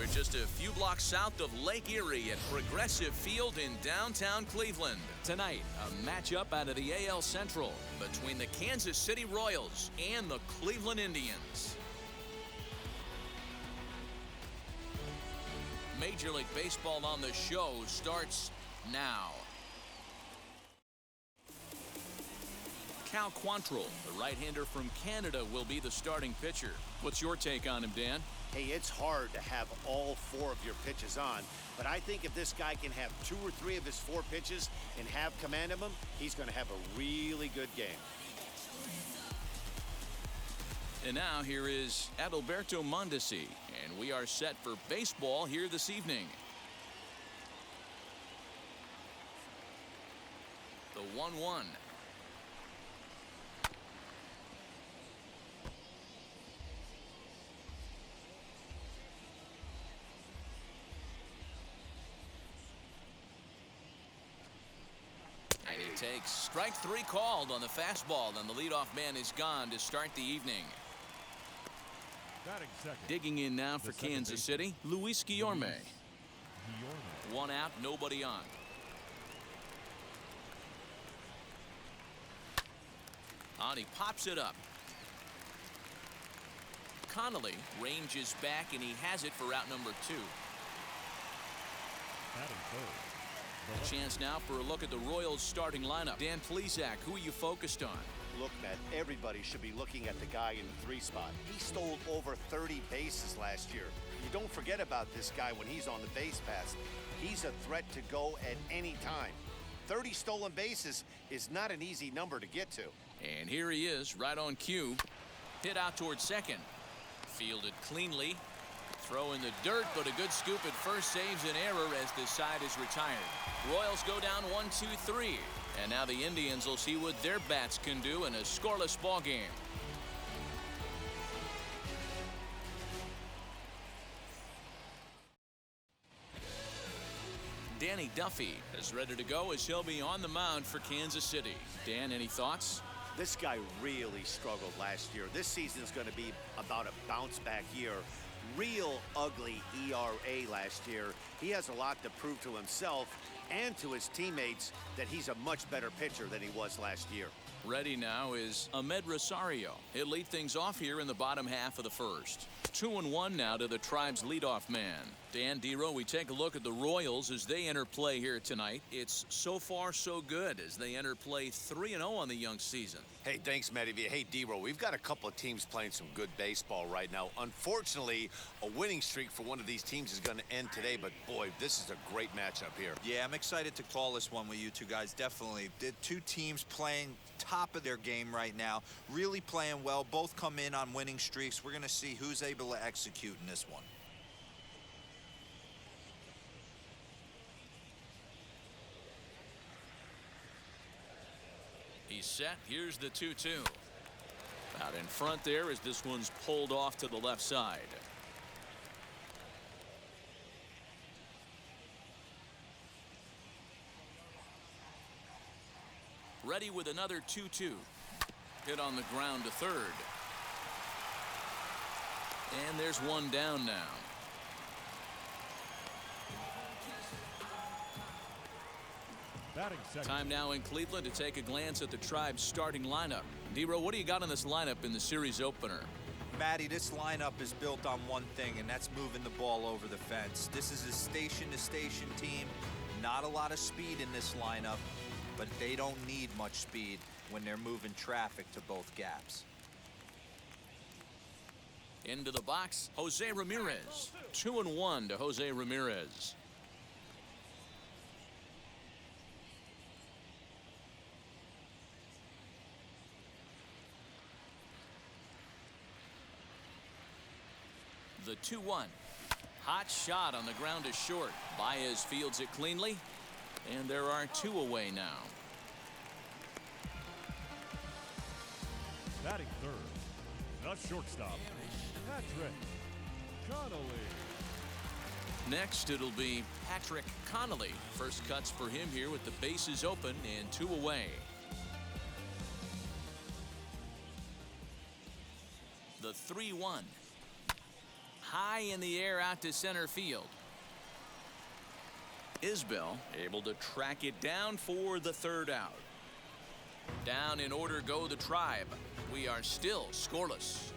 We're just a few blocks south of Lake Erie at Progressive Field in downtown Cleveland. Tonight, a matchup out of the AL Central between the Kansas City Royals and the Cleveland Indians. Major League Baseball on the show starts now. Cal Quantrill, the right-hander from Canada, will be the starting pitcher. What's your take on him, Dan? Hey, it's hard to have all 4 of your pitches on, but I think if this guy can have 2 or 3 of his 4 pitches and have command of them, he's going to have a really good game. And now here is Adalberto Mondesi, and we are set for baseball here this evening. The 1-1. And he takes strike 3 called on the fastball, and the leadoff man is gone to start the evening. Digging in now for Kansas City, Luis Guillorme. 1 out, nobody on. On he pops it up. Connolly ranges back, and he has it for out number 2. A chance now for a look at the Royals starting lineup. Dan Plesac, who are you focused on? Look, Matt, everybody should be looking at the guy in the 3 spot. He stole over 30 bases last year. You don't forget about this guy when he's on the base pass. He's a threat to go at any time. 30 stolen bases is not an easy number to get to. And here he is, right on cue. Hit out towards second. Fielded cleanly. Throw in the dirt, but a good scoop at first saves an error as the side is retired. Royals go down 1-2-3. And now the Indians will see what their bats can do in a scoreless ball game. Danny Duffy is ready to go as he'll be on the mound for Kansas City. Dan, any thoughts? This guy really struggled last year. This season is going to be about a bounce back year. Real ugly ERA last year. He has a lot to prove to himself and to his teammates that he's a much better pitcher than he was last year. Ready now is Ahmed Rosario. He'll lead things off here in the bottom half of the first. 2-1 now to the Tribe's leadoff man. Dan Dero, we take a look at the Royals as they enter play here tonight. It's so far so good as they enter play 3-0 on the young season. Hey, thanks, Matty. Hey, Dero, we've got a couple of teams playing some good baseball right now. Unfortunately, a winning streak for one of these teams is going to end today, but boy, this is a great matchup here. Yeah, I'm excited to call this one with you two guys, definitely. The 2 teams playing top of their game right now, really playing well, both come in on winning streaks. We're going to see who's able to execute in this one. He's set. Here's the 2-2. Out in front there as this one's pulled off to the left side. Ready with another 2-2. Hit on the ground to third. And there's one down now. Time now in Cleveland to take a glance at the Tribe's starting lineup. Dero, what do you got on this lineup in the series opener? Matty, this lineup is built on one thing, and that's moving the ball over the fence. This is a station-to-station team. Not a lot of speed in this lineup, but they don't need much speed when they're moving traffic to both gaps. Into the box, Jose Ramirez. 2-1 to Jose Ramirez. The 2-1. Hot shot on the ground is short. Baez fields it cleanly. And there are 2 away now. Batting third, the shortstop, Patrick Connolly. Next, it'll be Patrick Connolly. First cuts for him here with the bases open and 2 away. The 3-1. high in the air out to center field. Isbell able to track it down for the third out. Down in order go the Tribe. We are still scoreless.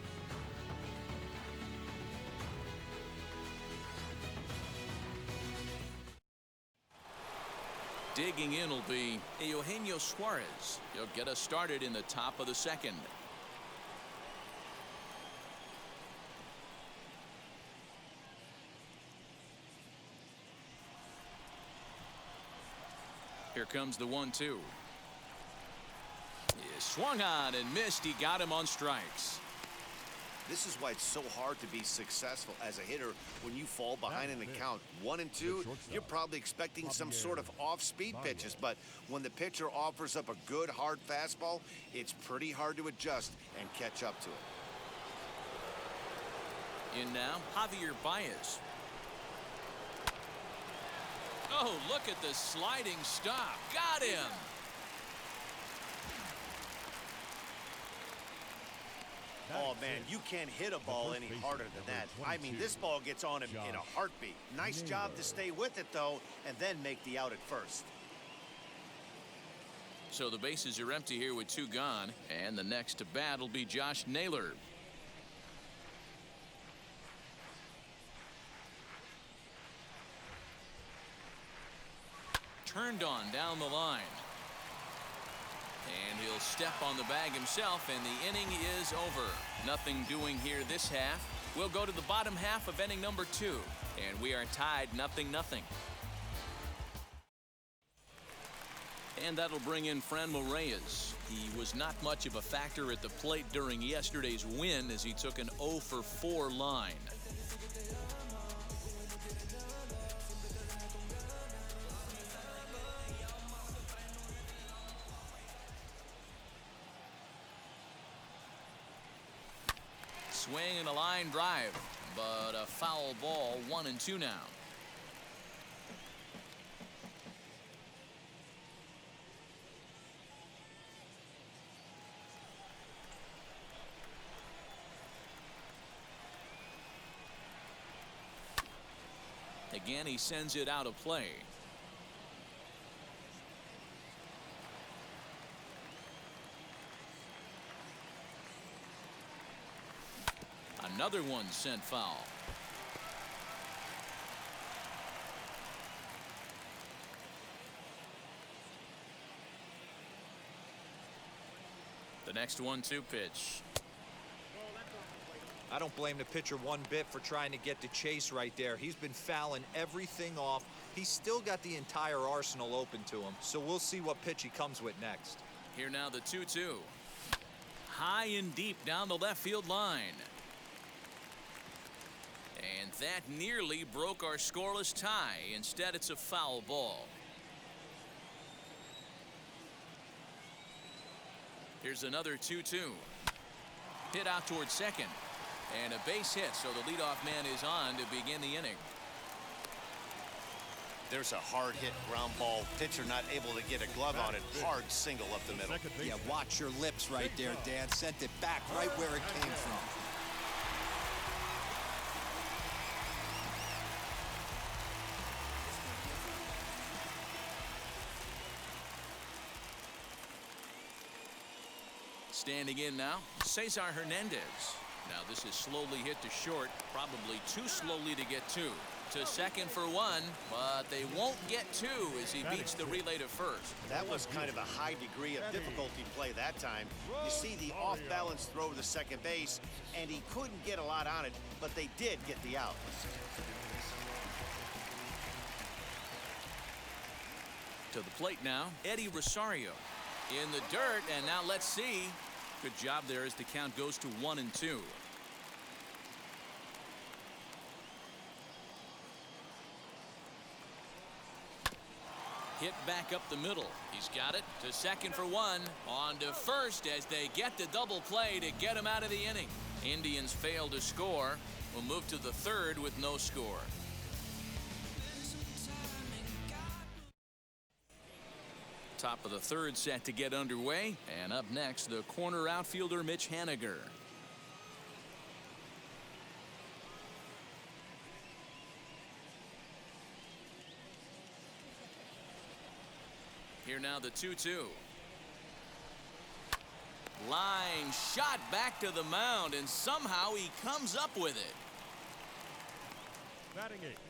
Digging in will be Eugenio Suarez. He'll get us started in the top of the second. Here comes the 1-2. He swung on and missed. He got him on strikes. This is why it's so hard to be successful as a hitter when you fall behind in the count 1-2. You're probably expecting some sort of off-speed pitches, but when the pitcher offers up a good hard fastball, it's pretty hard to adjust and catch up to it. In now, Javier Baez. Oh, look at the sliding stop. Got him. Oh, man, you can't hit a ball any harder than that. I mean, this ball gets on him in a heartbeat. Nice job to stay with it, though, and then make the out at first. So the bases are empty here with 2 gone, and the next to bat will be Josh Naylor. Turned on down the line. And he'll step on the bag himself, and the inning is over. Nothing doing here this half. We'll go to the bottom half of inning number 2, and we are tied 0-0. And that'll bring in Franmil Reyes. He was not much of a factor at the plate during yesterday's win as he took an 0-for-4 line. Swing and a line drive, but a foul ball. 1-2 now. Again, he sends it out of play. Another one sent foul. The next 1-2 pitch. I don't blame the pitcher one bit for trying to get the chase right there. He's been fouling everything off. He's still got the entire arsenal open to him, so we'll see what pitch he comes with next. Here now the 2-2. High and deep down the left field line. And that nearly broke our scoreless tie. Instead, it's a foul ball. Here's another 2-2. Hit out towards second. And a base hit, so the leadoff man is on to begin the inning. There's a hard hit ground ball. Pitcher not able to get a glove on it. Hard single up the middle. Yeah, watch your lips right there, Dan. Sent it back right where it came from. Standing in now, Cesar Hernandez. Now this is slowly hit to short, probably too slowly to get 2. To second for 1, but they won't get 2 as he beats the relay to first. That was kind of a high degree of difficulty play that time. You see the off-balance throw to the second base, and he couldn't get a lot on it, but they did get the out. To the plate now, Eddie Rosario. In the dirt, and now let's see. Good job there as the count goes to 1-2. Hit back up the middle. He's got it to second for 1. On to first as they get the double play to get him out of the inning. Indians fail to score. We'll move to the third with no score. Top of the third set to get underway. And up next, the corner outfielder Mitch Haniger. Here now the 2-2. Line shot back to the mound, and somehow he comes up with it. Batting eighth,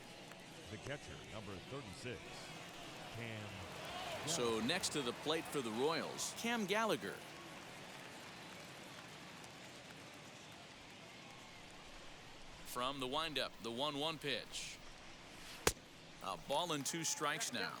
the catcher, number 36, Cam. So next to the plate for the Royals, Cam Gallagher. From the windup, the 1-1 pitch. A ball and 2 strikes now.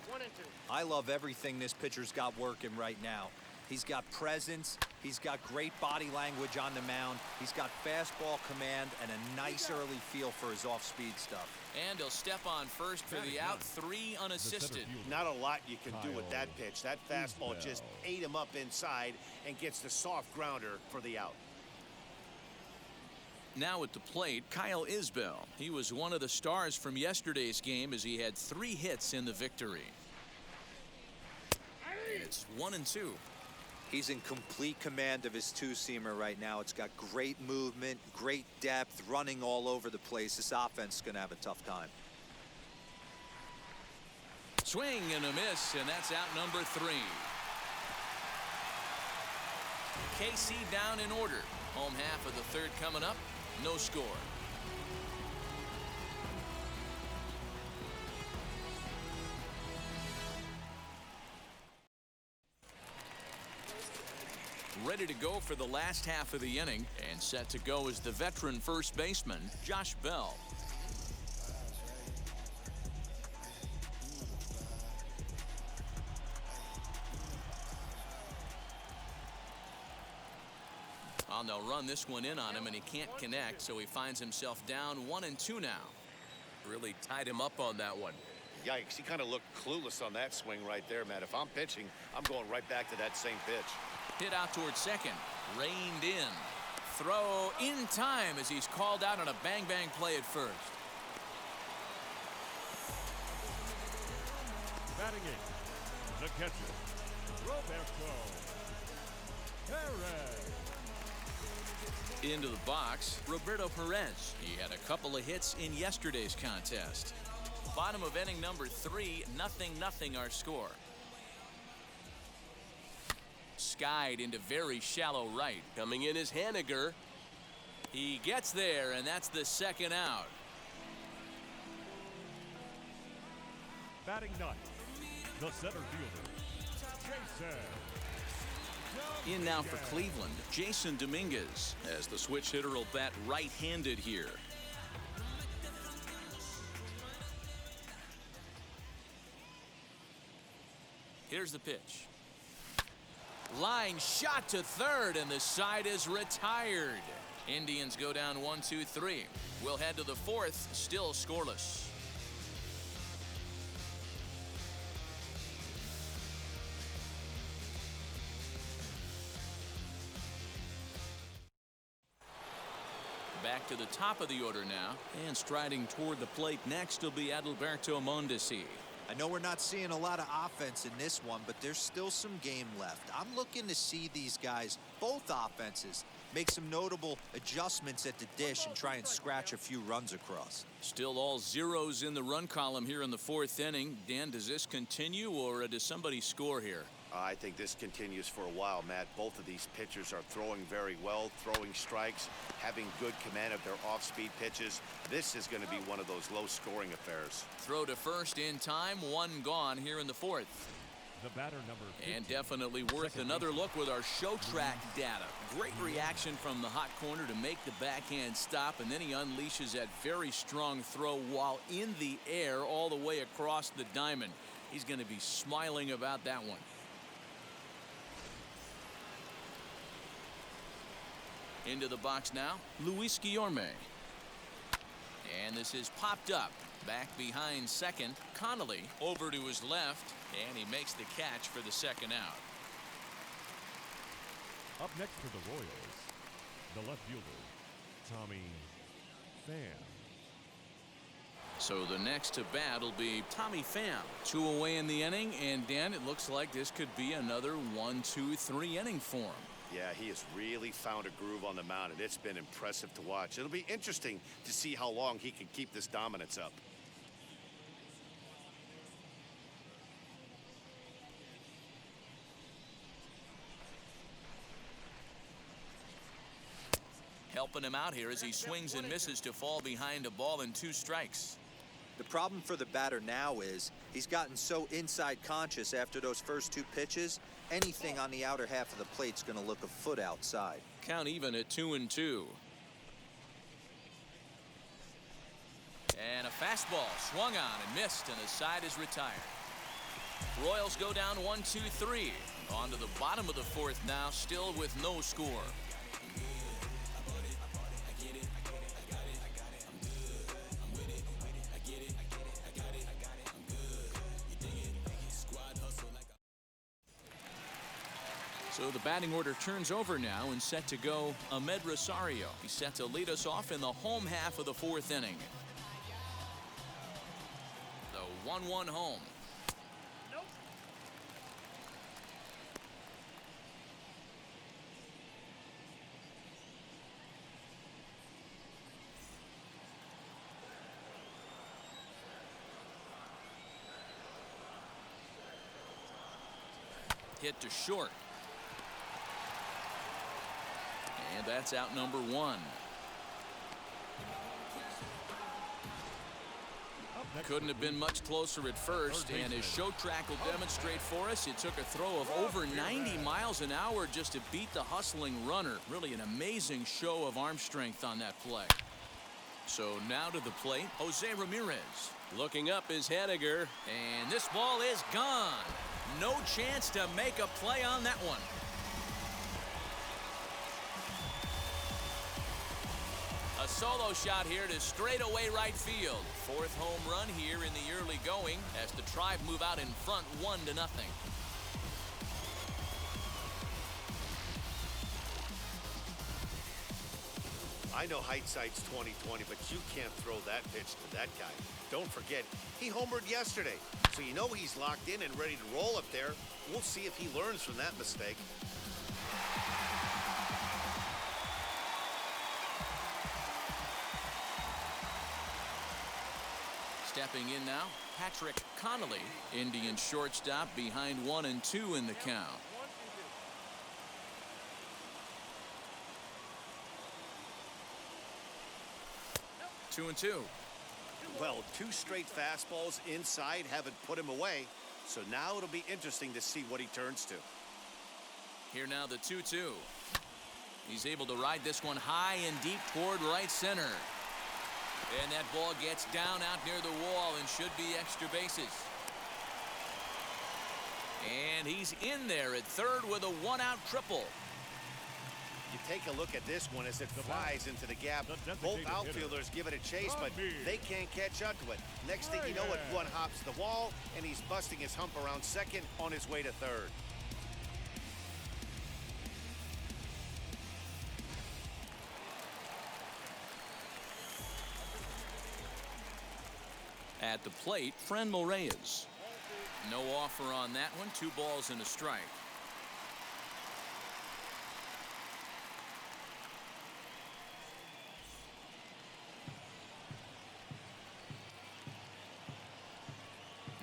I love everything this pitcher's got working right now. He's got presence. He's got great body language on the mound. He's got fastball command and a nice early feel for his off-speed stuff. And he'll step on first for the out. 3 unassisted. Not a lot you can do with that pitch. That fastball just ate him up inside and gets the soft grounder for the out. Now at the plate, Kyle Isbell. He was one of the stars from yesterday's game as he had 3 hits in the victory. And it's 1-2. He's in complete command of his two-seamer right now. It's got great movement, great depth, running all over the place. This offense is going to have a tough time. Swing and a miss, and that's out number 3. KC down in order. Home half of the third coming up. No score. Ready to go for the last half of the inning, and set to go is the veteran first baseman, Josh Bell. Well, they'll run this one in on him, and he can't connect, so he finds himself down 1-2 now. Really tied him up on that one. Yikes, he kind of looked clueless on that swing right there, man. If I'm pitching, I'm going right back to that same pitch. Hit out towards second. Reined in. Throw in time as he's called out on a bang-bang play at first. Batting eighth, the catcher, Roberto Perez. Into the box, Roberto Perez. He had a couple of hits in yesterday's contest. Bottom of inning number 3, 0-0 our score. Skied into very shallow right. Coming in is Haniger. He gets there, and that's the second out. Batting ninth, the center fielder, Jason. In now for Cleveland, Jason Dominguez, as the switch hitter will bat right-handed here. Here's the pitch. Line shot to third, and the side is retired. Indians go down 1-2-3. We'll head to the fourth, still scoreless. Back to the top of the order now, and striding toward the plate next will be Adalberto Mondesi. I know we're not seeing a lot of offense in this one, but there's still some game left. I'm looking to see these guys, both offenses, make some notable adjustments at the dish and try and scratch a few runs across. Still all zeros in the run column here in the fourth inning. Dan, does this continue, or does somebody score here? I think this continues for a while, Matt. Both of these pitchers are throwing very well, throwing strikes, having good command of their off-speed pitches. This is going to be one of those low-scoring affairs. Throw to first in time, 1 gone here in the fourth. The batter number 15, and definitely worth another look with our show track data. Great reaction from the hot corner to make the backhand stop, and then he unleashes that very strong throw while in the air all the way across the diamond. He's going to be smiling about that one. Into the box now, Luis Guillorme. And this is popped up. Back behind second, Connolly over to his left, and he makes the catch for the second out. Up next for the Royals, the left fielder, Tommy Pham. So the next to bat will be Tommy Pham. 2 away in the inning, and Dan, it looks like this could be another 1-2-3 inning for him. Yeah, he has really found a groove on the mound, and it's been impressive to watch. It'll be interesting to see how long he can keep this dominance up. helping him out here as he swings and misses to fall behind a ball and 2 strikes. The problem for the batter now is he's gotten so inside conscious after those first 2 pitches, anything on the outer half of the plate's going to look a foot outside. Count even at 2-2. And a fastball swung on and missed, and the side is retired. Royals go down 1-2-3. On to the bottom of the 4th now, still with no score. So the batting order turns over now and set to go Ahmed Rosario. He's set to lead us off in the home half of the 4th inning. The 1-1 home. Hit to short. And that's out number 1. Couldn't have been much closer at first, and as Show Track will demonstrate for us, it took a throw of over 90 miles an hour just to beat the hustling runner. Really an amazing show of arm strength on that play. So now to the plate, Jose Ramirez. Looking up is Haniger. And this ball is gone. No chance to make a play on that one. A solo shot here to straightaway right field. 4th home run here in the early going as the Tribe move out in front 1-0. I know hindsight's 20/20, but you can't throw that pitch to that guy. Don't forget, he homered yesterday, so you know he's locked in and ready to roll up there. We'll see if he learns from that mistake. Stepping in now, Patrick Connolly, Indian shortstop, behind 1-2 in the count. Two and two. Well, 2 straight fastballs inside haven't put him away, so now it'll be interesting to see what he turns to. Here now the 2-2. He's able to ride this one high and deep toward right center. And that ball gets down out near the wall and should be extra bases. And he's in there at 3rd with a 1-out triple. You take a look at this one as it flies into the gap. Both outfielders give it a chase, but they can't catch up to it. Next thing you know it, one hops the wall, and he's busting his hump around 2nd on his way to 3rd. At the plate, Franmil Reyes. No offer on that one. 2 balls and a strike.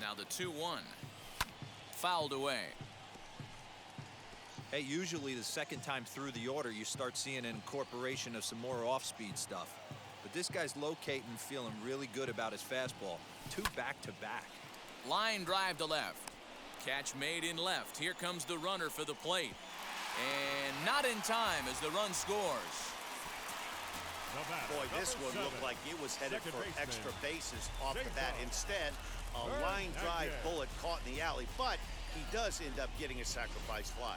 Now the 2-1. Fouled away. Hey, usually the second time through the order, you start seeing an incorporation of some more off-speed stuff. But this guy's locating, feeling really good about his fastball. 2 back-to-back. Line drive to left. Catch made in left. Here comes the runner for the plate. And not in time as the run scores. Boy, this one looked like it was headed for extra bases off the bat. Instead, a line drive bullet caught in the alley, but he does end up getting a sacrifice fly.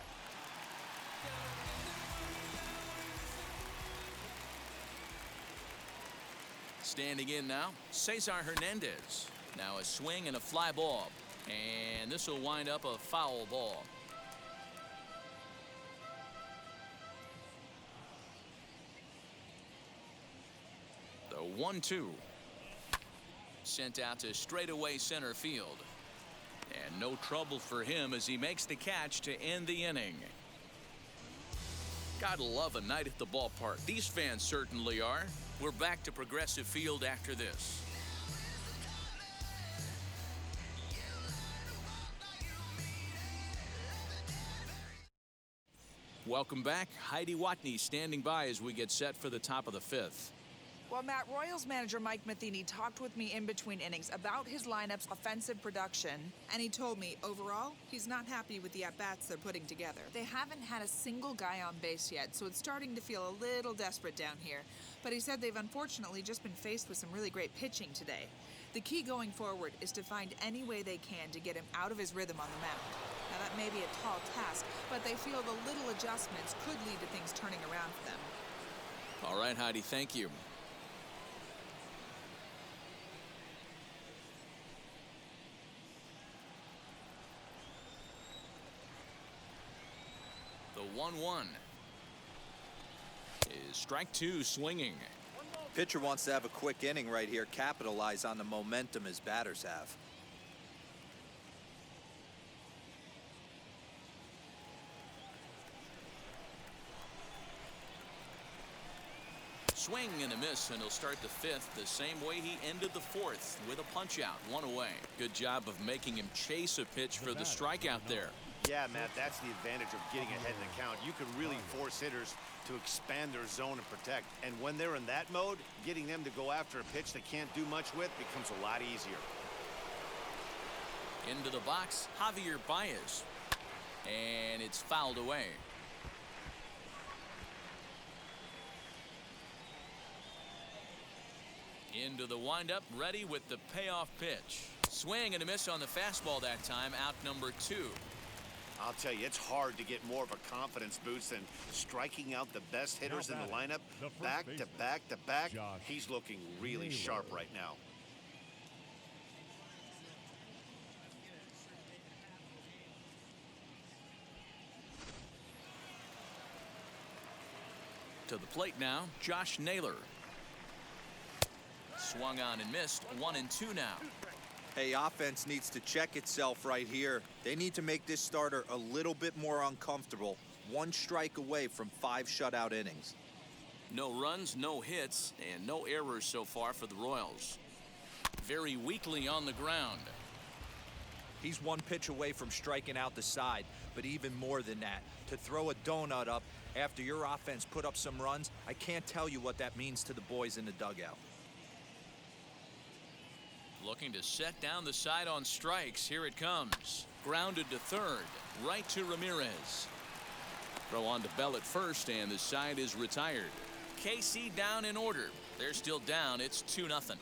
Standing in now, Cesar Hernandez. Now a swing and a fly ball. And this will wind up a foul ball. The 1-2. Sent out to straightaway center field. And no trouble for him as he makes the catch to end the inning. Gotta love a night at the ballpark. These fans certainly are. We're back to Progressive Field after this. Welcome back. Heidi Watney standing by as we get set for the top of the fifth. Well, Matt, Royals manager Mike Matheny talked with me in between innings about his lineup's offensive production, and he told me, overall, he's not happy with the at-bats they're putting together. They haven't had a single guy on base yet, so it's starting to feel a little desperate down here. But he said they've unfortunately just been faced with some really great pitching today. The key going forward is to find any way they can to get him out of his rhythm on the mound. Now, that may be a tall task, but they feel the little adjustments could lead to things turning around for them. All right, Heidi, thank you. The 1-1 is strike two swinging. Pitcher wants to have a quick inning right here, capitalize on the momentum his batters have. Swing and a miss, and he'll start the fifth the same way he ended the fourth, with a punch out, one away. Good job of making him chase a pitch for the strikeout there. Yeah, Matt, that's the advantage of getting ahead in the count. You can really force hitters to expand their zone and protect. And when they're in that mode, getting them to go after a pitch they can't do much with becomes a lot easier. Into the box, Javier Baez. And it's fouled away. Into the windup, ready with the payoff pitch. Swing and a miss on the fastball that time, out number 2. I'll tell you, it's hard to get more of a confidence boost than striking out the best hitters in the lineup back to back to back. He's looking really sharp right now. To the plate now, Josh Naylor. Swung on and missed. 1-2 now. Hey, offense needs to check itself right here. They need to make this starter a little bit more uncomfortable. One strike away from 5 shutout innings. No runs, no hits, and no errors so far for the Royals. Very weakly on the ground. He's one pitch away from striking out the side, but even more than that, to throw a donut up after your offense put up some runs, I can't tell you what that means to the boys in the dugout. Looking to set down the side on strikes. Here it comes. Grounded to third. Right to Ramirez. Throw on to Bell at first, and the side is retired. KC down in order. They're still down. It's 2-0.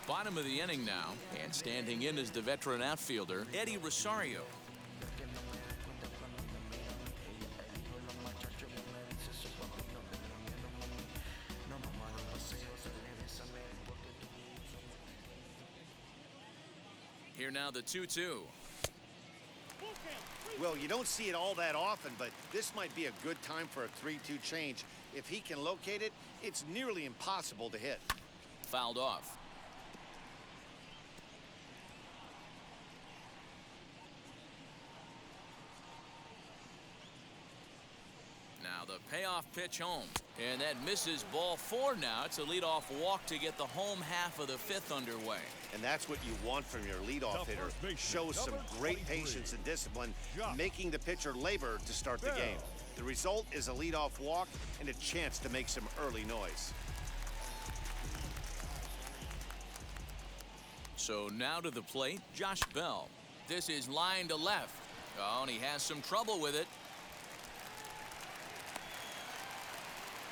Bottom of the inning now, and standing in is the veteran outfielder, Eddie Rosario. Here now the 2-2. Well, you don't see it all that often, but this might be a good time for a 3-2 change. If he can locate it, it's nearly impossible to hit. Fouled off. Now the payoff pitch home, and that misses. Ball 4 now. It's a leadoff walk to get the home half of the fifth underway. And that's what you want from your leadoff hitter. Shows some great patience and discipline, making the pitcher labor to start the game. The result is a leadoff walk and a chance to make some early noise. So now to the plate, Josh Bell. This is line to left. Oh, and he has some trouble with it.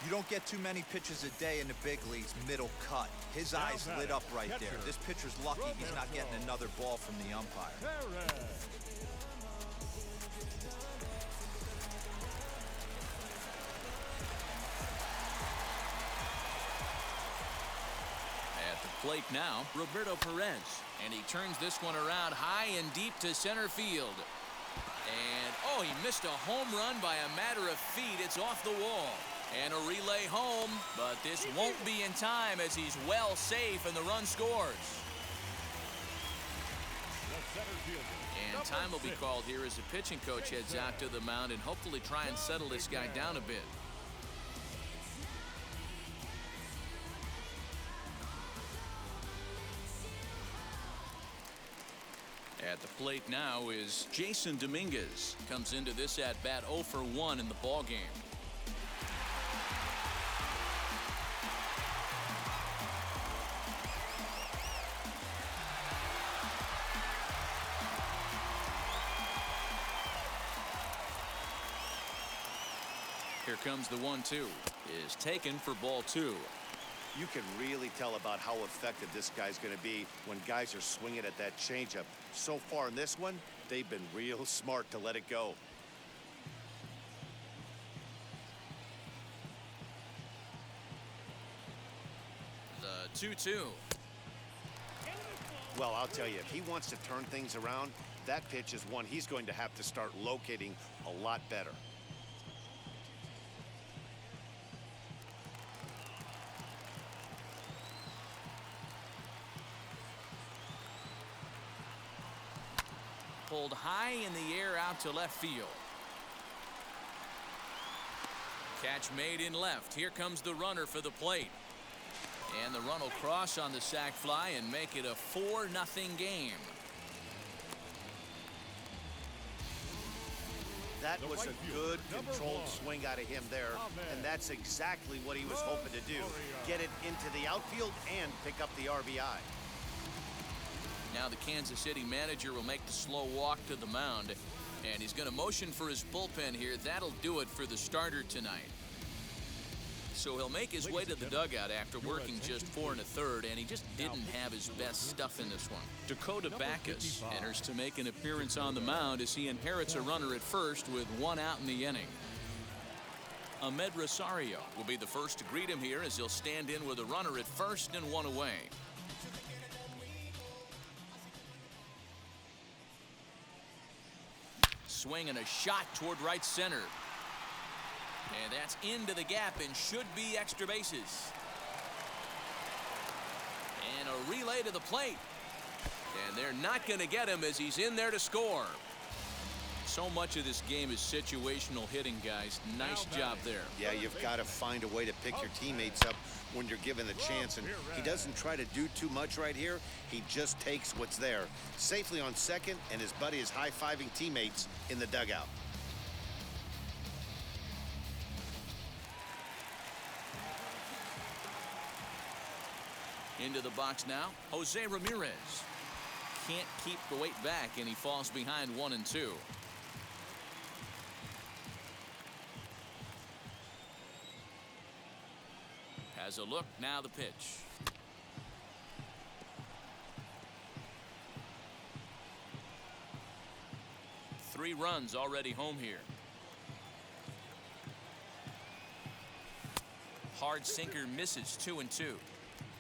You don't get too many pitches a day in the big leagues middle cut. His eyes lit up right there. This pitcher's lucky he's not getting another ball from the umpire. At the plate now, Roberto Perez. And he turns this one around high and deep to center field. And, oh, he missed a home run by a matter of feet. It's off the wall. And a relay home, but this won't be in time as he's well safe and the run scores. And time will be called here as the pitching coach heads out to the mound and hopefully try and settle this guy down a bit. At the plate now is Jason Dominguez. Comes into this at-bat 0 for 1 in the ballgame. Here comes the 1-2. Is taken for ball 2. You can really tell about how effective this guy's going to be when guys are swinging at that changeup. So far in this one, they've been real smart to let it go. The 2-2. Well, I'll tell you, if he wants to turn things around, that pitch is one he's going to have to start locating a lot better. Pulled high in the air out to left field. Catch made in left. Here comes the runner for the plate. And the run will cross on the sac fly and make it a 4-0 game. That was a good controlled swing out of him there, and that's exactly what he was hoping to do. Get it into the outfield and pick up the RBI. Now the Kansas City manager will make the slow walk to the mound, and he's going to motion for his bullpen here. That'll do it for the starter tonight. So he'll make his way to the dugout after working just 4 1/3, and he just didn't have his best stuff in this one. Dakota Backus enters to make an appearance on the mound as he inherits a runner at first with 1 out in the inning. Ahmed Rosario will be the first to greet him here as he'll stand in with a runner at first and 1 away. Swing and a shot toward right center. And that's into the gap and should be extra bases. And a relay to the plate. And they're not going to get him as he's in there to score. So much of this game is situational hitting, guys. Nice job there. Yeah, you've got to find a way to pick your teammates up when you're given the chance, and he doesn't try to do too much right here. He just takes what's there. Safely on second, and his buddy is high-fiving teammates in the dugout. Into the box now, Jose Ramirez. Can't keep the weight back, and he falls behind 1 and 2. Has a look, now the pitch. Three runs already home here. Hard sinker misses 2 and 2.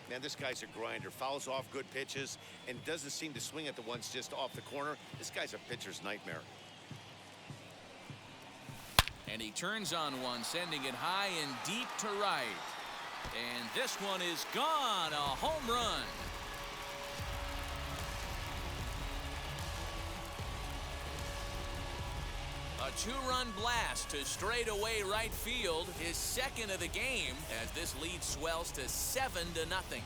Man, this guy's a grinder. Fouls off good pitches and doesn't seem to swing at the ones just off the corner. This guy's a pitcher's nightmare. And he turns on one, sending it high and deep to right. And this one is gone, a home run. A 2-run blast to straightaway right field, his second of the game, as this lead swells to 7-0.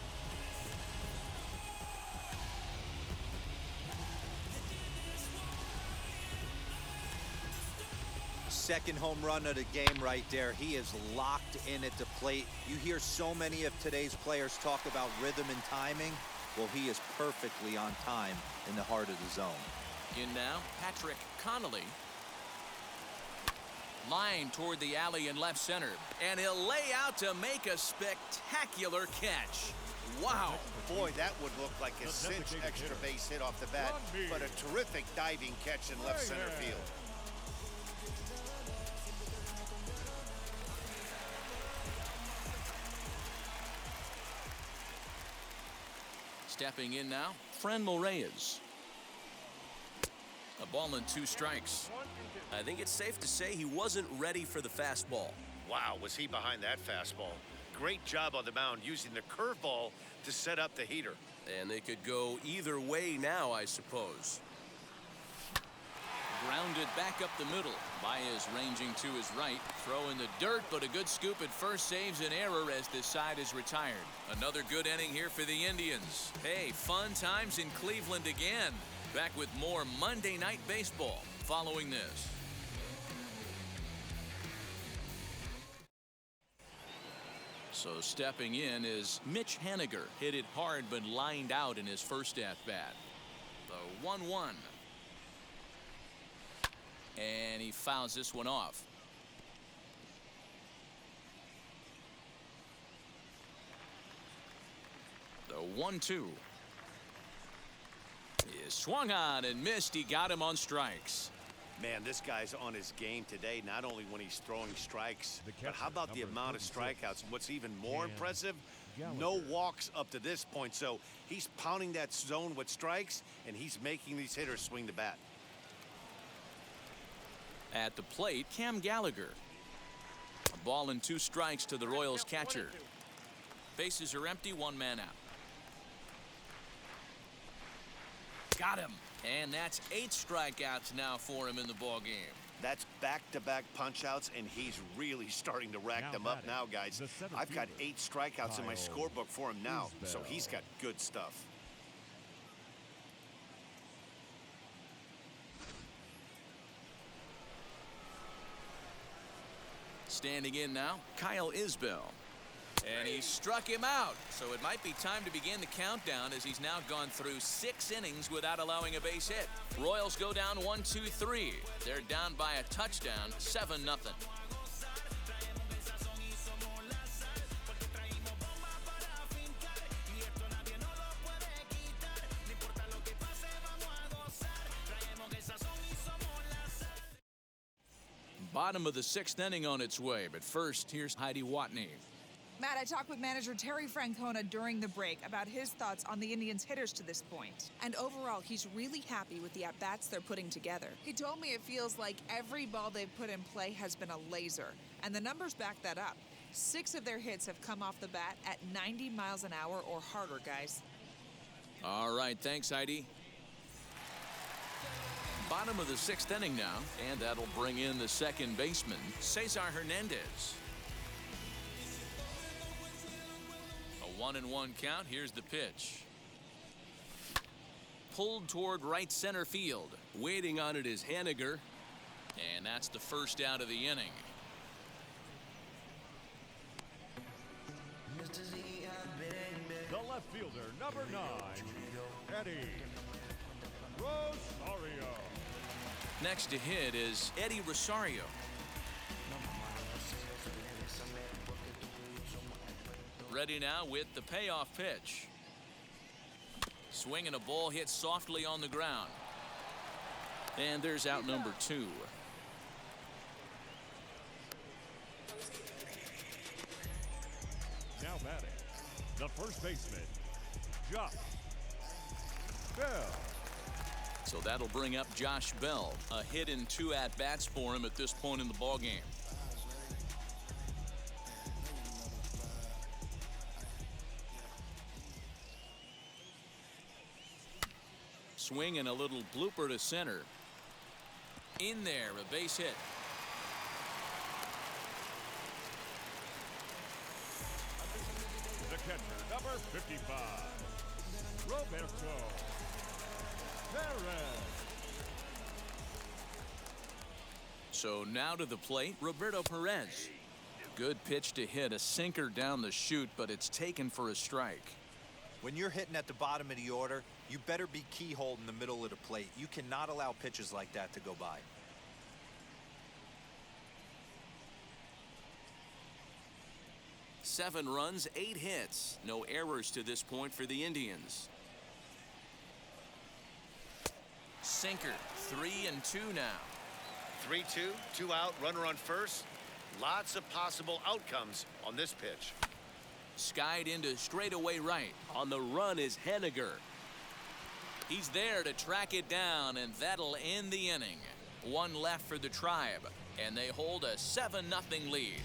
Second home run of the game right there. He is locked in at the plate. You hear so many of today's players talk about rhythm and timing. Well, he is perfectly on time in the heart of the zone. In now, Patrick Connolly. Line toward the alley in left center. And he'll lay out to make a spectacular catch. Wow. Boy, that would look like a cinch extra base hit off the bat, but a terrific diving catch in left center field. Stepping in now, Franmil Reyes. A ball and 2 strikes. I think it's safe to say he wasn't ready for the fastball. Wow, was he behind that fastball. Great job on the mound using the curveball to set up the heater. And they could go either way now, I suppose. Grounded back up the middle. Baez ranging to his right. Throw in the dirt, but a good scoop at first saves an error as this side is retired. Another good inning here for the Indians. Hey, fun times in Cleveland again. Back with more Monday Night Baseball following this. So stepping in is Mitch Haniger. Hit it hard but lined out in his first at-bat. The 1-1. And he fouls this one off. The 1-2. He swung on and missed. He got him on strikes. Man, this guy's on his game today, not only when he's throwing strikes, but how about the amount of strikeouts? And what's even more impressive, no walks up to this point. So he's pounding that zone with strikes, and he's making these hitters swing the bat. At the plate, Cam Gallagher. A ball and 2 strikes to the Royals catcher. Bases are empty, 1 man out. Got him. And that's 8 strikeouts now for him in the ball game. That's back-to-back punch-outs, and he's really starting to rack them up now, guys. I've got 8 strikeouts in my scorebook for him now, so he's got good stuff. Standing in now, Kyle Isbell. And he struck him out. So it might be time to begin the countdown as he's now gone through 6 innings without allowing a base hit. Royals go down 1-2-3. They're down by a touchdown, 7-0. Bottom of the 6th inning on its way, but first, here's Heidi Watney. Matt, I talked with manager Terry Francona during the break about his thoughts on the Indians' hitters to this point. And overall, he's really happy with the at-bats they're putting together. He told me it feels like every ball they've put in play has been a laser, and the numbers back that up. 6 of their hits have come off the bat at 90 miles an hour or harder, guys. All right, thanks, Heidi. Bottom of the 6th inning now, and that'll bring in the second baseman, Cesar Hernandez. A 1-1 count. Here's the pitch. Pulled toward right center field. Waiting on it is Haniger, and that's the first out of the inning. The left fielder, number 9, Eddie Rosario. Next to hit is Eddie Rosario. Ready now with the payoff pitch. Swinging a ball hit softly on the ground. And there's out number 2. Now batting, the first baseman, Josh Bell. So that'll bring up Josh Bell. A hit in 2 at-bats for him at this point in the ballgame. Swing and a little blooper to center. In there, a base hit. The catcher, number 55, Roberto Perez. So now to the plate, Roberto Perez. Good pitch to hit, a sinker down the chute, but it's taken for a strike. When you're hitting at the bottom of the order, you better be keyhole in the middle of the plate. You cannot allow pitches like that to go by. Seven runs, 8 hits. No errors to this point for the Indians. Sinker, 3-2 now. 3-2, 2 out, runner on first. Lots of possible outcomes on this pitch. Skied into straightaway right. On the run is Haniger. He's there to track it down, and that'll end the inning. 1 left for the Tribe, and they hold a 7-0 lead.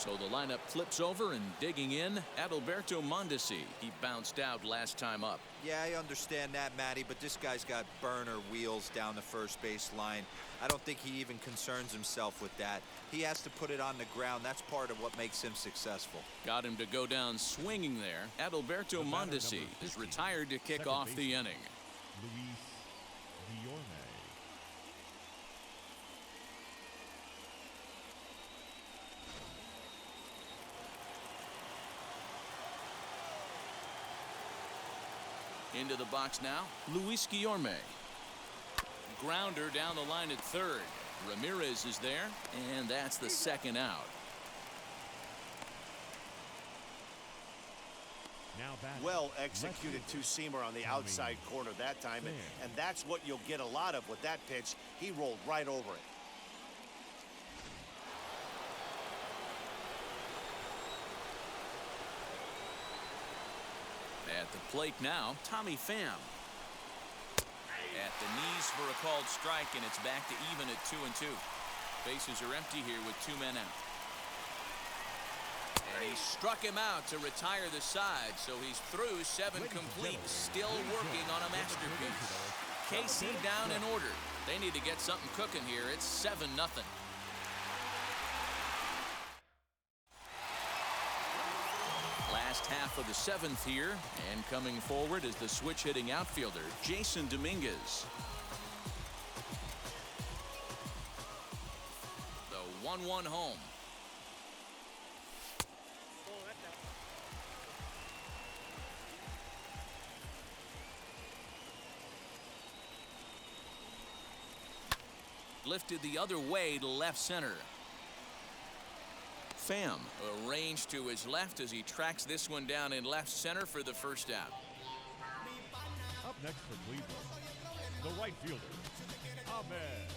So the lineup flips over, and digging in, Adalberto Mondesi. He bounced out last time up. Yeah, I understand that, Matty, but this guy's got burner wheels down the first base line. I don't think he even concerns himself with that. He has to put it on the ground. That's part of what makes him successful. Got him to go down swinging there. Adalberto Mondesi is retired to kick second off the baseman, inning. Luis Guillorme. Into the box now, Luis Guillorme. Grounder down the line at third. Ramirez is there, and that's the second out. Now batting, Well executed two-seamer on the outside corner that time, and that's what you'll get a lot of with that pitch. He rolled right over it. At the plate now, Tommy Pham. At the knees for a called strike, and it's back to even at 2-2. Bases are empty here with 2 men out. And he struck him out to retire the side, so he's through 7 complete, still working on a masterpiece. KC down in order. They need to get something cooking here. It's 7-0. Last half of the 7th here, and coming forward is the switch hitting outfielder, Jason Dominguez. The 1-1 home. Lifted the other way to left center. Pham arranged to his left as he tracks this one down in left center for the first out. Up next for Cleveland, the right fielder, Ahmed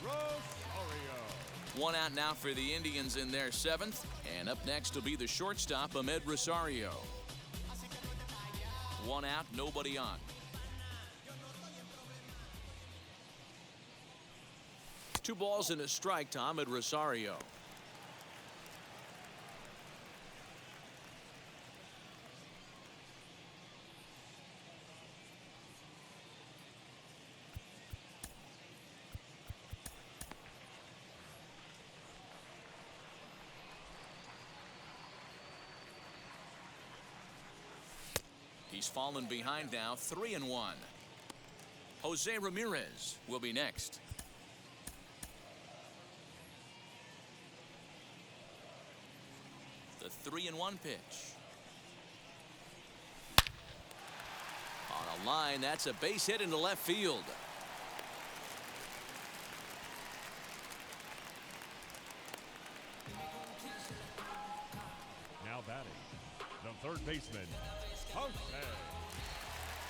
Rosario. 1 out now for the Indians in their 7th, and up next will be the shortstop, Ahmed Rosario. 1 out, nobody on. Two balls and a strike to Ahmed Rosario. He's fallen behind now, 3-1. Jose Ramirez will be next. The 3-1 pitch. On a line, that's a base hit into left field. Now batting, the third baseman,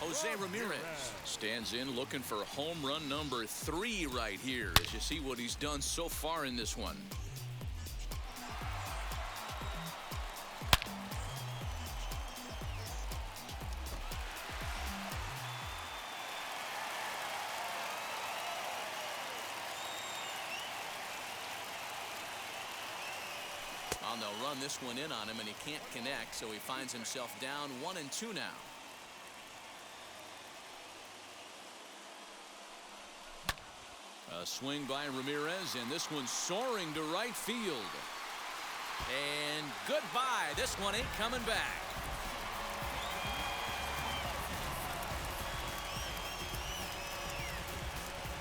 Jose Ramirez stands in looking for home run number 3 right here as you see what he's done so far in this one. Well, they'll run this one in on him, and he can't connect, so he finds himself down 1-2 now. A swing by Ramirez, and this one's soaring to right field. And goodbye. This one ain't coming back.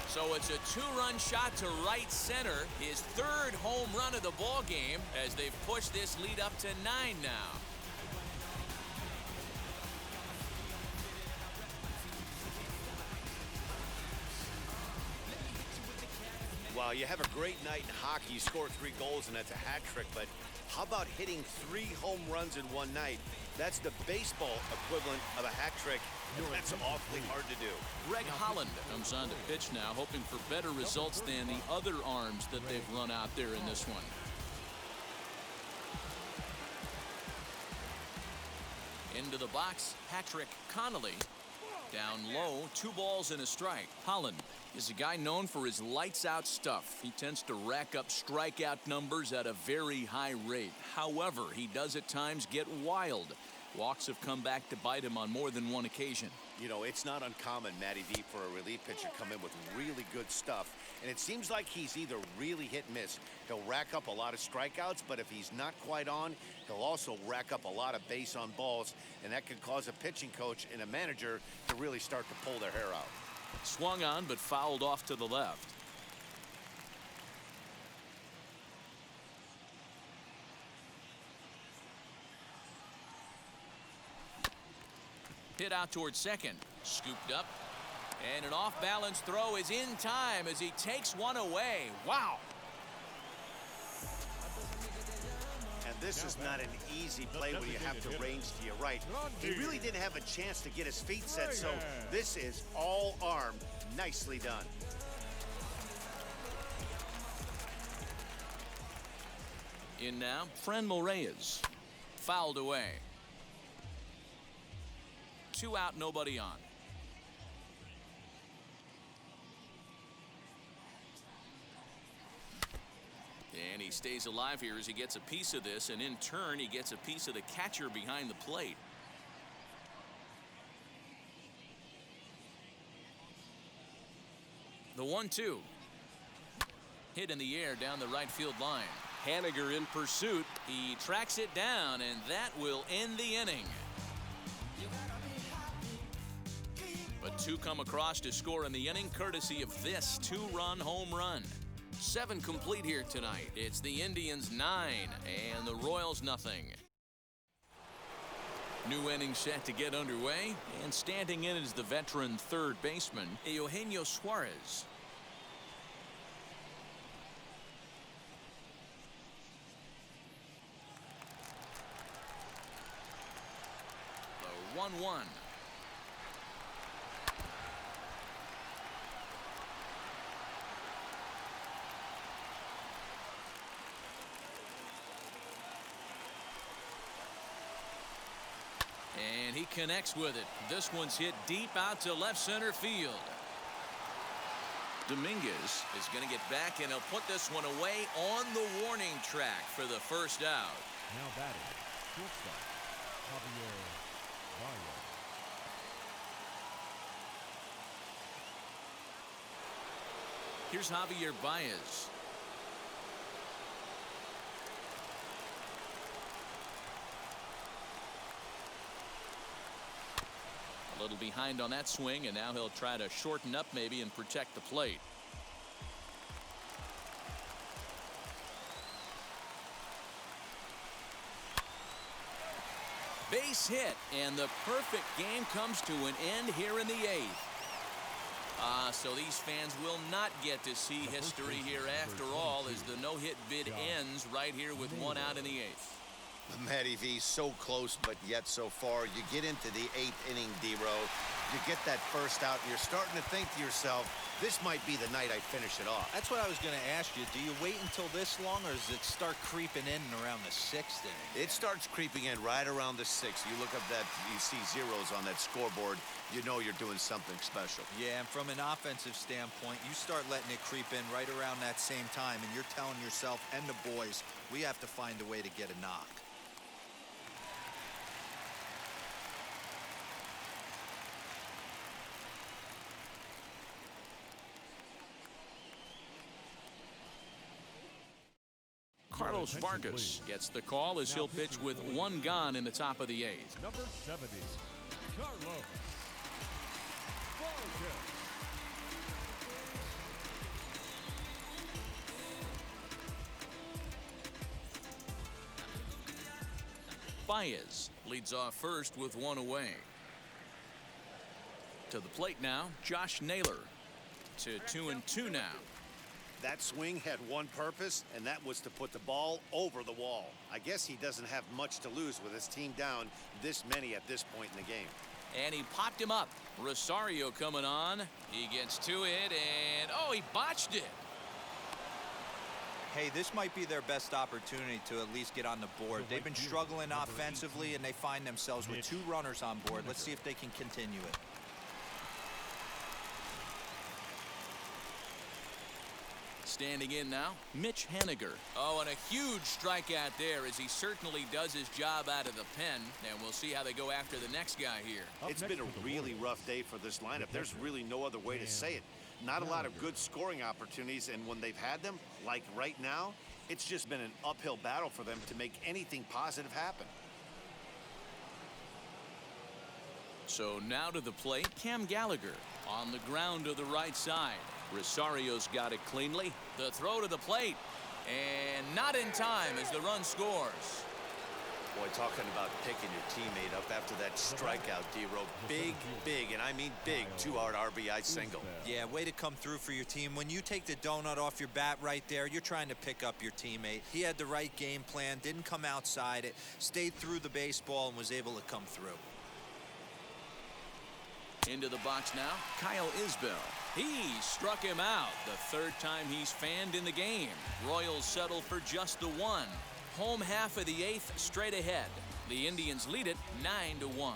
So it's a 2-run shot to right center, his 3rd home run of the ball game as they've pushed this lead up to 9 now. Well, you have a great night in hockey. You score 3 goals, and that's a hat trick. But how about hitting 3 home runs in one night? That's the baseball equivalent of a hat trick. And that's awfully hard to do. Greg Holland comes on to pitch now, hoping for better results than the other arms that they've run out there in this one. Into the box, Patrick Connolly. Down low, 2 balls and a strike. Holland is a guy known for his lights-out stuff. He tends to rack up strikeout numbers at a very high rate. However, he does at times get wild. Walks have come back to bite him on more than one occasion. You know, it's not uncommon, Matty V, for a relief pitcher to come in with really good stuff. And it seems like he's either really hit and miss. He'll rack up a lot of strikeouts, but if he's not quite on, he'll also rack up a lot of base on balls. And that could cause a pitching coach and a manager to really start to pull their hair out. Swung on, but fouled off to the left. Hit out towards second. Scooped up. And an off-balance throw is in time as he takes one away. Wow. And this is not an easy play when you have to range to your right. He really didn't have a chance to get his feet set, so this is all arm. Nicely done. In now, Franmil Reyes. Fouled away. 2 out, nobody on. And he stays alive here as he gets a piece of this, and in turn he gets a piece of the catcher behind the plate. The 1-2. Hit in the air down the right field line. Haniger in pursuit. He tracks it down, and that will end the inning. But 2 come across to score in the inning, courtesy of this 2-run home run. 7 complete here tonight. It's the Indians 9 and the Royals nothing. New inning set to get underway, and standing in is the veteran third baseman, Eugenio Suarez. The 1-1. And he connects with it. This one's hit deep out to left center field. Dominguez is going to get back, and he'll put this one away on the warning track for the first out. Now batting, shortstop, Javier Baez. Here's Javier Baez. A little behind on that swing, and now he'll try to shorten up maybe and protect the plate. Base hit, and the perfect game comes to an end here in the 8th. So these fans will not get to see history here after all, as the no-hit bid ends right here with 1 out in the 8th. Matty V, so close, but yet so far. You get into the 8th inning, D-Row. You get that first out, and you're starting to think to yourself, this might be the night I finish it off. That's what I was going to ask you. Do you wait until this long, or does it start creeping in around the 6th inning? It starts creeping in right around the 6th. You look up that, you see zeros on that scoreboard, you know you're doing something special. Yeah, and from an offensive standpoint, you start letting it creep in right around that same time, and you're telling yourself and the boys, we have to find a way to get a knock. Carlos Vargas gets the call as he'll pitch with 1 gone in the top of the 8th. Number 70, Carlos Vargas. Baez leads off first with 1 away. To the plate now, Josh Naylor. To 2-2 now. That swing had one purpose, and that was to put the ball over the wall. I guess he doesn't have much to lose with his team down this many at this point in the game. And he popped him up. Rosario coming on. He gets to it, and oh, he botched it. Hey, this might be their best opportunity to at least get on the board. They've been struggling offensively, and they find themselves with 2 runners on board. Let's see if they can continue it. Standing in now, Mitch Haniger. Oh, and a huge strikeout there as he certainly does his job out of the pen. And we'll see how they go after the next guy here. It's been a really rough day for this lineup. There's really no other way to say it. Not a lot of good scoring opportunities, and when they've had them, like right now, it's just been an uphill battle for them to make anything positive happen. So now to the plate, Cam Gallagher on the ground to the right side. Rosario's got it cleanly. The throw to the plate, and not in time as the run scores. Boy, talking about picking your teammate up after that strikeout, D-Row. Big, and I mean big, 2-out RBI single. Yeah, way to come through for your team. When you take the donut off your bat right there, you're trying to pick up your teammate. He had the right game plan, didn't come outside it, stayed through the baseball, and was able to come through. Into the box now, Kyle Isbell. He struck him out, the third time he's fanned in the game. Royals settle for just the one. Home half of the eighth, straight ahead. The Indians lead it 9-1.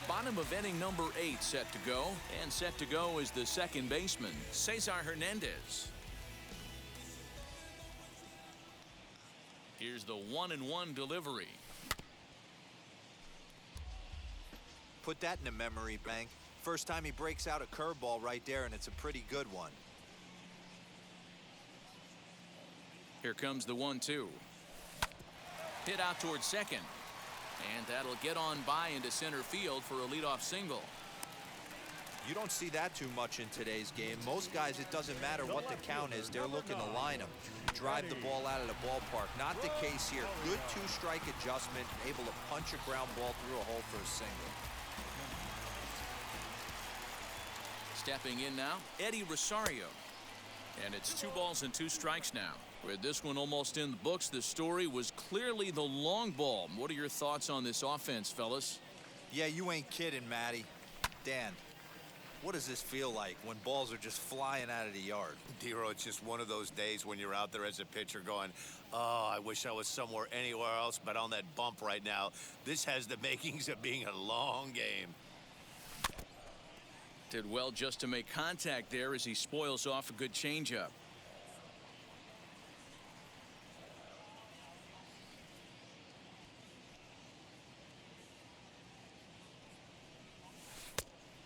Bottom of inning number 8 set to go, and set to go is the second baseman, Cesar Hernandez. Here's the 1-1 delivery. Put that in a memory bank. First time he breaks out a curveball right there, and it's a pretty good one. Here comes the 1-2. Hit out towards second. And that'll get on by into center field for a leadoff single. You don't see that too much in today's game. Most guys, it doesn't matter what the count is. They're looking to line them, drive the ball out of the ballpark. Not the case here. Good two-strike adjustment, able to punch a ground ball through a hole for a single. Stepping in now, Eddie Rosario. And it's 2 balls and 2 strikes now. With this one almost in the books, the story was clearly the long ball. What are your thoughts on this offense, fellas? Yeah, you ain't kidding, Matty. Dan, what does this feel like when balls are just flying out of the yard? D-Row, it's just one of those days when you're out there as a pitcher going, oh, I wish I was somewhere anywhere else but on that bump right now. This has the makings of being a long game. Did well just to make contact there as he spoils off a good changeup.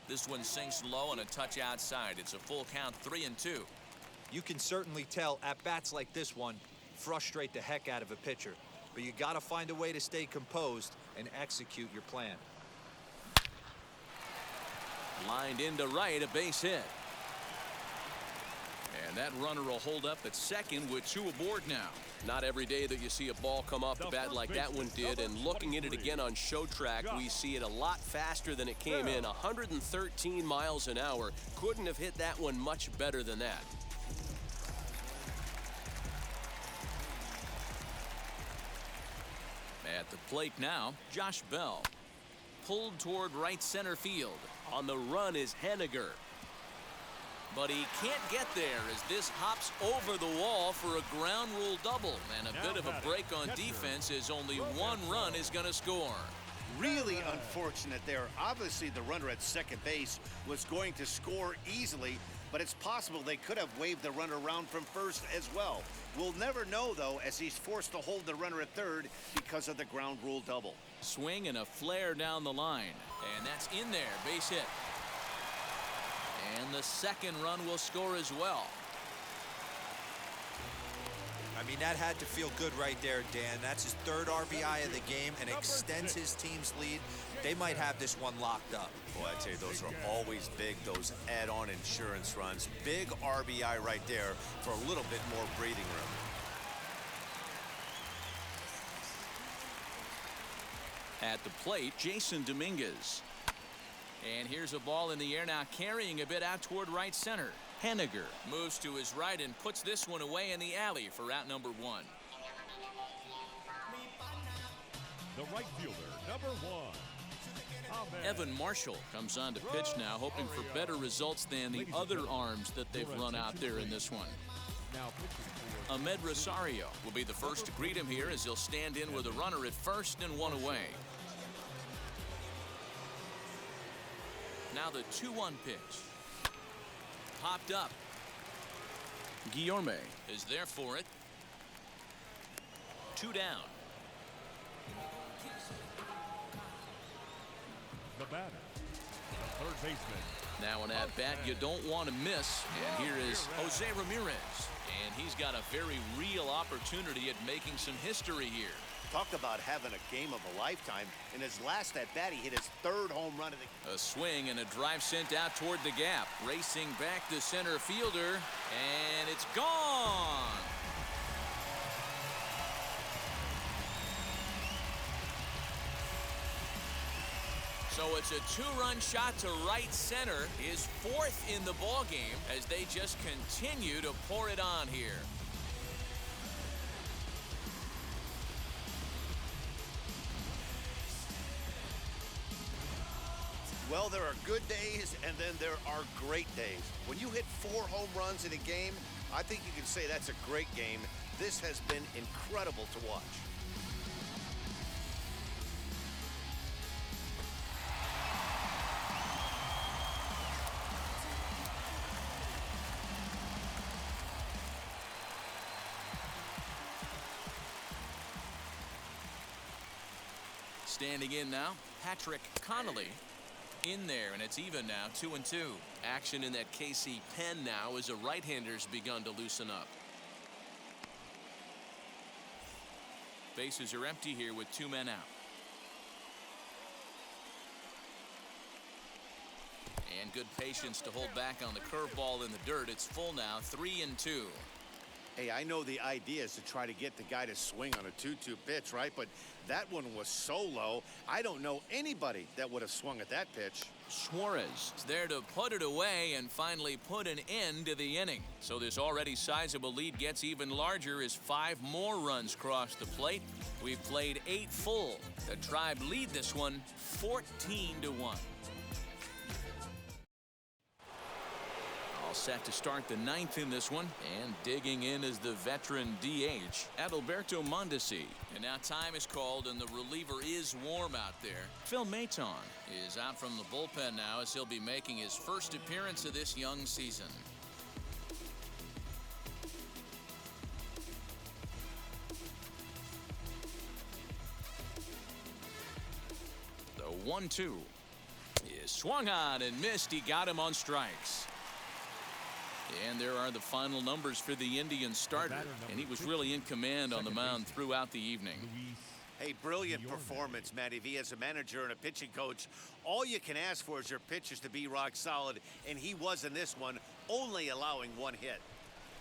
This one sinks low and a touch outside. It's a full count, 3-2. You can certainly tell at bats like this one frustrate the heck out of a pitcher, but you got to find a way to stay composed and execute your plan. Lined into right, a base hit. And that runner will hold up at second with 2 aboard now. Not every day that you see a ball come off the bat like that one did, and looking at it again on Show Track, we see it a lot faster than it came in. 113 miles an hour. Couldn't have hit that one much better than that. At the plate now, Josh Bell. Pulled toward right center field. On the run is Haniger. But he can't get there as this hops over the wall for a ground rule double. And a bit of a break on defense as only 1 run is going to score. Really unfortunate there. Obviously, the runner at second base was going to score easily, but it's possible they could have waved the runner around from first as well. We'll never know, though, as he's forced to hold the runner at third because of the ground rule double. Swing and a flare down the line. And that's in there, base hit. And the second run will score as well. I mean, that had to feel good right there, Dan. That's his 3rd RBI of the game and extends his team's lead. They might have this one locked up. Boy, I tell you, those are always big, those add-on insurance runs. Big RBI right there for a little bit more breathing room. At the plate, Jason Dominguez. And here's a ball in the air now, carrying a bit out toward right center. Haniger moves to his right and puts this one away in the alley for out number 1. The right fielder, number 1. Evan Marshall comes on to pitch now, hoping for better results than the other arms that they've run out there in this one. Ahmed Rosario will be the first to greet him here as he'll stand in with a runner at first and 1 away. Now the 2-1 pitch. Popped up. Guillorme is there for it. 2 down. The batter, the third baseman. Now an at-bat you don't want to miss. And here is Jose Ramirez. And he's got a very real opportunity at making some history here. Talk about having a game of a lifetime. In his last at-bat, he hit his 3rd home run of the... A swing and a drive sent out toward the gap. Racing back to center fielder. And it's gone. So it's a 2-run shot to right center, his 4th in the ballgame, as they just continue to pour it on here. Well, there are good days, and then there are great days. When you hit 4 home runs in a game, I think you can say that's a great game. This has been incredible to watch. Standing in now, Patrick Connolly in there, and it's even now, 2-2. Action in that KC pen now as a right-hander's begun to loosen up. Bases are empty here with 2 men out. And good patience to hold back on the curveball in the dirt. It's full now, 3-2. Hey, I know the idea is to try to get the guy to swing on a 2-2 pitch, right? But that one was so low, I don't know anybody that would have swung at that pitch. Suarez is there to put it away and finally put an end to the inning. So this already sizable lead gets even larger as 5 more runs cross the plate. We've played 8 full. The Tribe lead this one 14-1. Set to start the 9th in this one, and digging in is the veteran DH Adalberto Mondesi. And now time is called and the reliever is warm out there. Phil Maton is out from the bullpen now as he'll be making his first appearance of this young season. The 1-2 is swung on and missed. He got him on strikes. And there are the final numbers for the Indians starter, and he was really in command on the mound throughout the evening. Hey, brilliant performance, Matty V. As a manager and a pitching coach, all you can ask for is your pitchers to be rock solid, and he was in this one, only allowing 1 hit.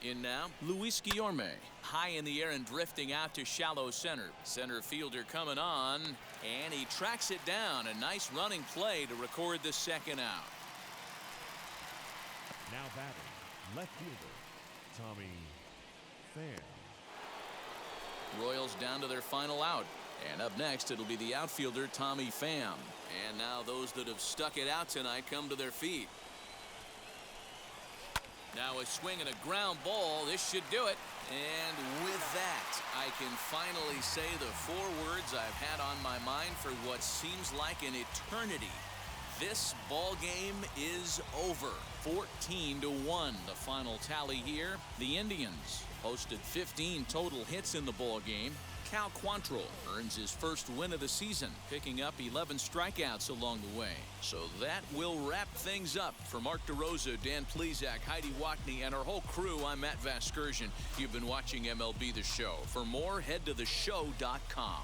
In now, Luis Guillorme, high in the air and drifting out to shallow center. Center fielder coming on, and he tracks it down. A nice running play to record the 2nd out. Now batting, left fielder, Tommy Pham. Royals down to their final out. And up next, it'll be the outfielder, Tommy Pham. And now those that have stuck it out tonight come to their feet. Now a swing and a ground ball. This should do it. And with that, I can finally say the 4 words I've had on my mind for what seems like an eternity. This ball game is over. 14-1, the final tally here. The Indians posted 15 total hits in the ball game. Cal Quantrill earns his first win of the season, picking up 11 strikeouts along the way. So that will wrap things up. For Mark DeRosa, Dan Plesac, Heidi Watney, and our whole crew, I'm Matt Vasgersian. You've been watching MLB The Show. For more, head to theshow.com.